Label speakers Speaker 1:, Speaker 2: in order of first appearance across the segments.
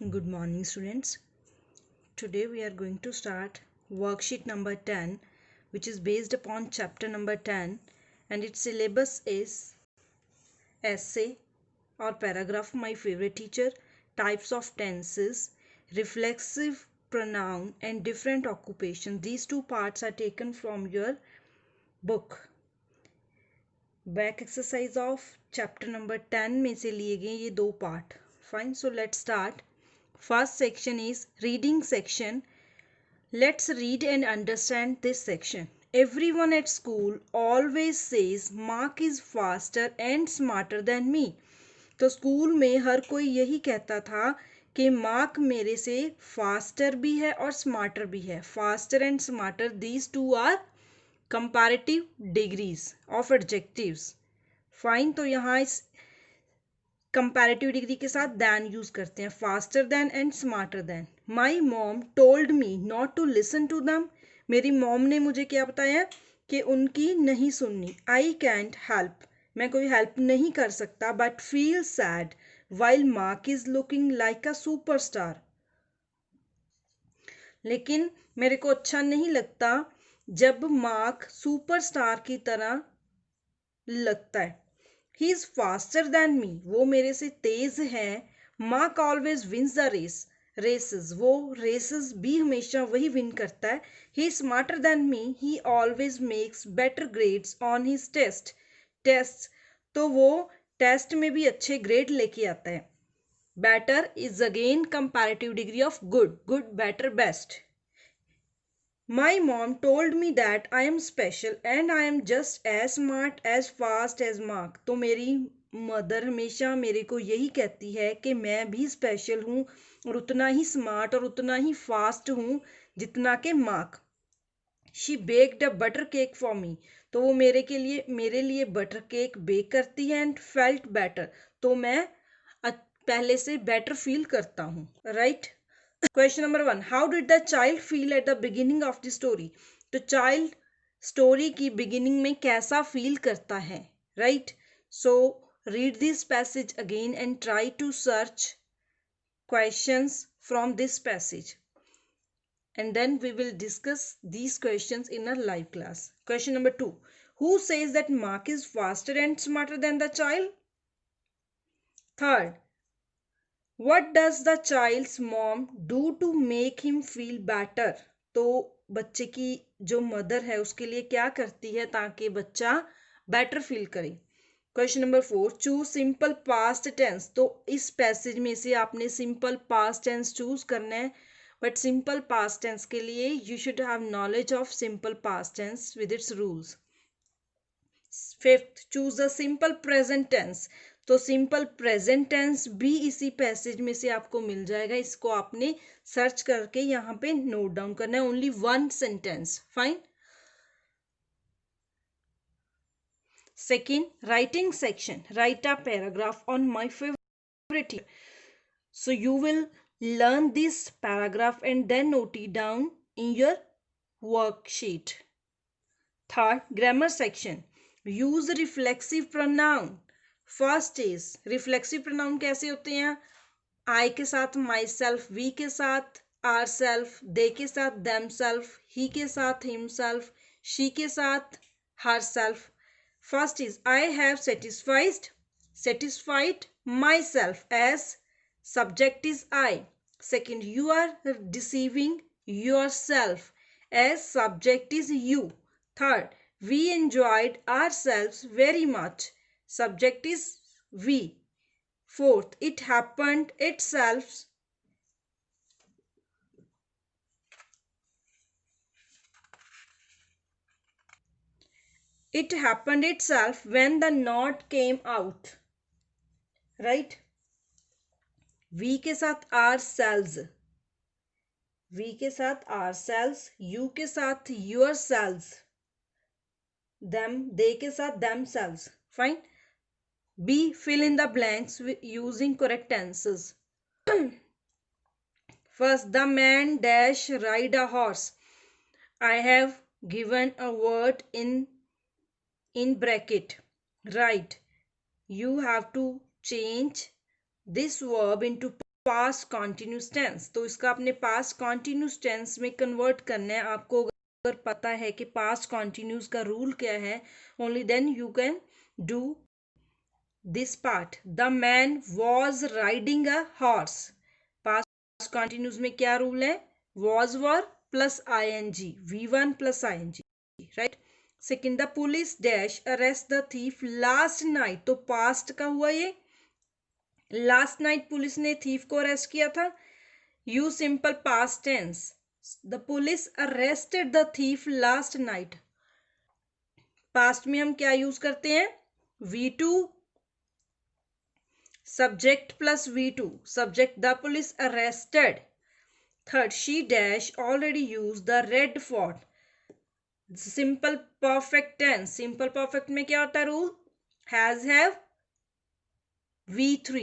Speaker 1: Good morning, students. Today we are going to start worksheet number 10, which is based upon chapter number 10, and its syllabus is essay or paragraph, my favorite teacher, types of tenses, reflexive pronoun, and different occupations. These two parts are taken from your book. Back exercise of chapter number 10 में से लिए गए ये दो part. Fine, so let's start. First section is reading section. Let's read and understand this section. Everyone at school always says Mark is faster and smarter than me. तो school में हर कोई यही कहता था कि मार्क मेरे से फास्टर भी है और स्मार्टर भी है. Faster and smarter, these two are comparative degrees of adjectives. Fine, तो यहाँ इस कंपैरेटिव डिग्री के साथ दैन यूज करते हैं. Faster than and smarter than. My mom told me not to listen to them. मेरी मॉम ने मुझे क्या बताया कि उनकी नहीं सुननी. आई कैंट हेल्प, मैं कोई हेल्प नहीं कर सकता. But feel sad while mark is looking like a superstar. लेकिन मेरे को अच्छा नहीं लगता जब मार्क सुपरस्टार की तरह लगता है. He is faster than me, वो मेरे से तेज है. Mark always wins the races, वो रेसेस भी हमेशा वही विन करता है. He is smarter than me, he always makes better grades on his test, तो वो टेस्ट में भी अच्छे ग्रेड लेके आता है. Better is again comparative degree of good. Good, better, best. My mom told me that I am special and I am just as smart as fast as Mark. तो मेरी मदर हमेशा मेरे को यही कहती है कि मैं भी स्पेशल हूँ और उतना ही स्मार्ट और उतना ही फास्ट हूँ जितना कि mark. She baked a butter cake for me, तो वो मेरे लिए बटर केक बेक करती है. एंड फेल्ट बेटर, तो मैं पहले से बेटर फील करता हूँ. Right. Question number 1. How did the child feel at the beginning of the story? तो child story की beginning में कैसा feel करता है? Right? So read this passage again and try to search questions from this passage. And then we will discuss these questions in a live class. Question number 2. Who says that Mark is faster and smarter than the child? Third, what does the child's mom do to make him feel better? तो बच्चे की जो mother है उसके लिए क्या करती है ताकि बच्चा बेटर फील करे. Question number 4. Choose simple past tense. तो इस पैसेज में से आपने सिंपल पास्ट टेंस चूज करना है. बट सिंपल पास्ट टेंस के लिए you should have knowledge of simple past tense with its rules. Fifth, choose the simple present tense. तो सिंपल प्रेजेंट टेंस भी इसी पैसेज में से आपको मिल जाएगा. इसको आपने सर्च करके यहाँ पे नोट डाउन करना है. Only one sentence. Fine. Second, writing section. Right a paragraph on my favourite. So you will learn this paragraph and then note it down in your worksheet. Third, grammar section. Use reflexive pronoun. First is reflexive pronoun कैसे होते हैं? आई के साथ my self, we के साथ are self, दे के साथ them self, ही के साथ हिम सेल्फ, शी के साथ herself. First is I have satisfied myself as subject is I. Second, you are deceiving yourself as subject is you. Third, we enjoyed ourself very much. Subject is we. Fourth, it happened itself. It happened itself when the knot came out. Right? We के साथ ourselves. We के साथ ourselves. You के साथ yourselves. Them, they के साथ themselves. Fine. B, fill in the blanks using correct tenses. First, the man dash ride a horse. I have given a word in bracket. Right. You have to change this verb into past continuous tense. तो इसका अपने past continuous tense में convert करना है। आपको अगर पता है कि पास्ट कॉन्टिन्यूस का रूल क्या है, only then you can do this part. The man was riding a horse. Past continuous में क्या रूल है? Was were plus ing, V1 plus ing, right. Second, the police dash arrest the thief last night. तो past का हुआ ये, last night police ने thief को arrest किया था। Use simple past tense, the police arrested the thief last night. Past में हम क्या यूज करते हैं? V2 subject plus V2, subject the police arrested. Third, she dash already used the red font. Simple perfect tense, simple perfect में क्या होता है rule? Has have V3,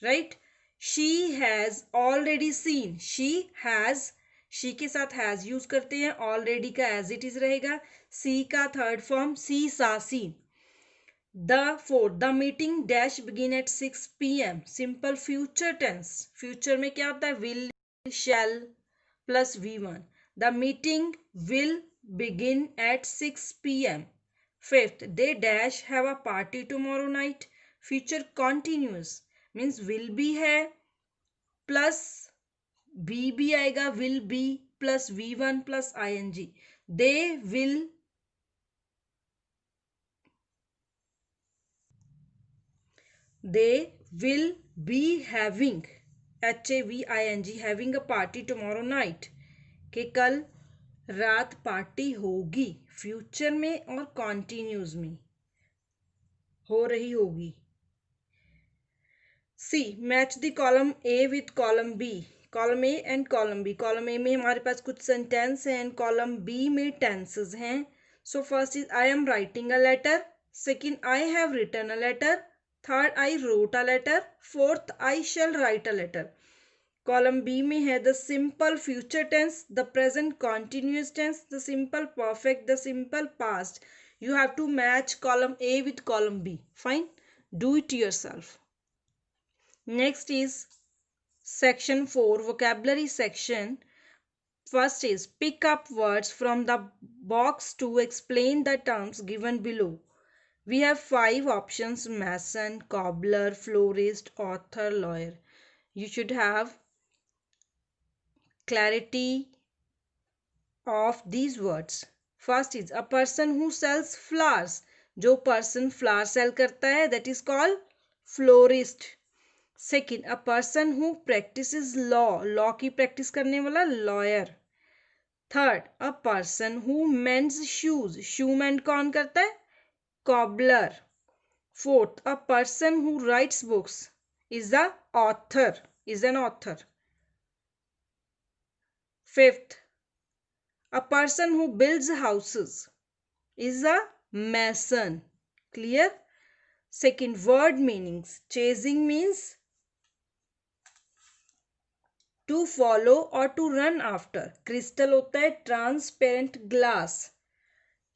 Speaker 1: right. She has already seen, she has, she के साथ has use करते हैं, already का as it is रहेगा, सी का थर्ड फॉर्म सी सा scene. The fourth, the meeting dash begin at 6 p.m. Simple future tense. Future में क्या होता है? Will, shall plus V1. The meeting will begin at 6 p.m. Fifth, they dash have a party tomorrow night. Future continuous means will be है plus be भी आएगा, will be plus V1 plus ing. They will be having, HAVING, having a party tomorrow night, कि कल रात party होगी। Future में और continues में हो रही होगी। C, match the column A with column B. Column A and column B. Column A में हमारे पास कुछ सेंटेंस हैं एंड कॉलम बी में टेंसेस हैं। So first is I am writing a letter, second I have written a letter, third I wrote a letter, fourth I shall write a letter. Column B में है the simple future tense, the present continuous tense, the simple perfect, the simple past. You have to match column A with column B. Fine, do it yourself. Next is section 4, vocabulary section. First is pick up words from the box to explain the terms given below. We have 5 options: mason, cobbler, florist, author, lawyer. You should have clarity of these words. First is a person who sells flowers. जो person flower sell करता है, that is called florist. Second, a person who practises law, law की practice करने वाला lawyer. Third, a person who mends shoes, shoe mend कौन करता है? Cobbler. Fourth, a person who writes books is the author, is an author. Fifth, a person who builds houses is a mason. Clear? Second, word meanings. Chasing means to follow or to run after. Crystal होता है transparent glass.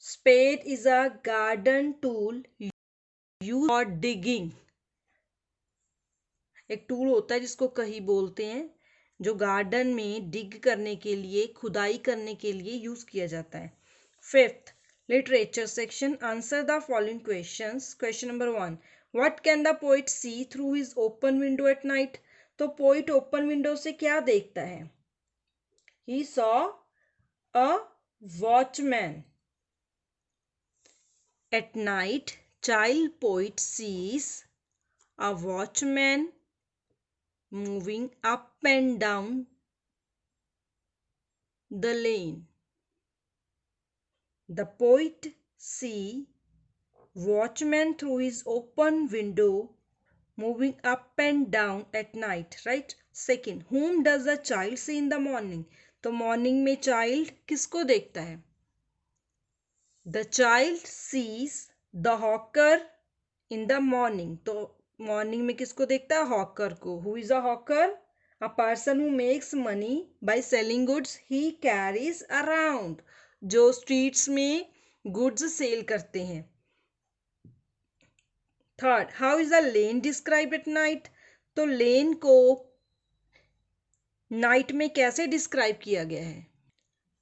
Speaker 1: Spade is a garden tool used for digging. एक tool होता है जिसको कही बोलते हैं, जो गार्डन में डिग करने के लिए, खुदाई करने के लिए यूज किया जाता है। Fifth, literature section. Answer the following questions. Question number 1, what can the poet see through his open window at night? तो पोइट ओपन विंडो से क्या देखता है? He saw a watchman. At night, child poet sees a watchman moving up and down the lane. The poet sees watchman through his open window moving up and down at night, right? Second, whom does the child see in the morning? तो morning में child किसको देखता है? The child sees the hawker in the morning. तो morning में किसको देखता है? हॉकर को. Who is a hawker? A person who makes money by selling goods he carries around. जो स्ट्रीट्स में गुड्स सेल करते हैं. Third, how is a lane describe eight night? तो लेन को नाइट में कैसे डिस्क्राइब किया गया है?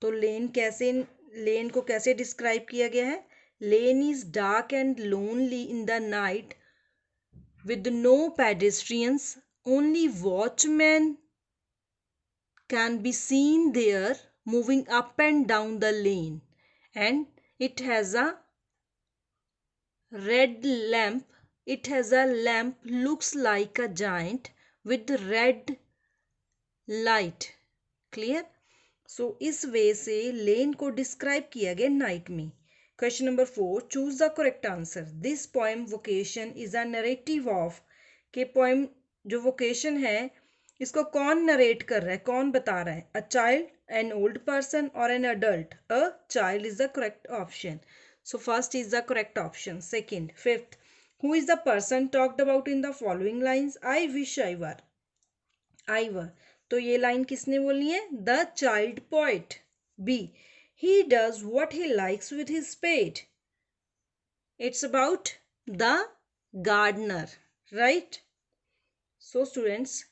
Speaker 1: तो लेन को कैसे डिस्क्राइब किया गया है? लेन is dark and lonely in the night with no pedestrians, only watchmen can be seen there moving up and down the lane, and it has a red lamp. It has a lamp looks like a giant with red light. Clear? सो इस वे से लेन को describe किया गया night में. Question number 4, choose the correct answer. This poem vocation is a narrative of. के poem जो vocation है इसको कौन नरेट कर रहा है, कौन बता रहा है? A child, an old person or an adult? A child is the correct option. So first is the correct option. Second, fifth, who is the person talked about in the following lines? I wish I were. I were, तो ये line किसने बोली है? The child poet. B, he does what he likes with his spade. It's about the gardener, right? So students,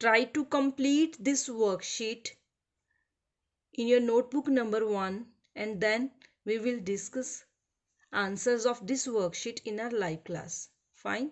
Speaker 1: try to complete this worksheet in your notebook number 1, and then we will discuss answers of this worksheet in our live class. Fine.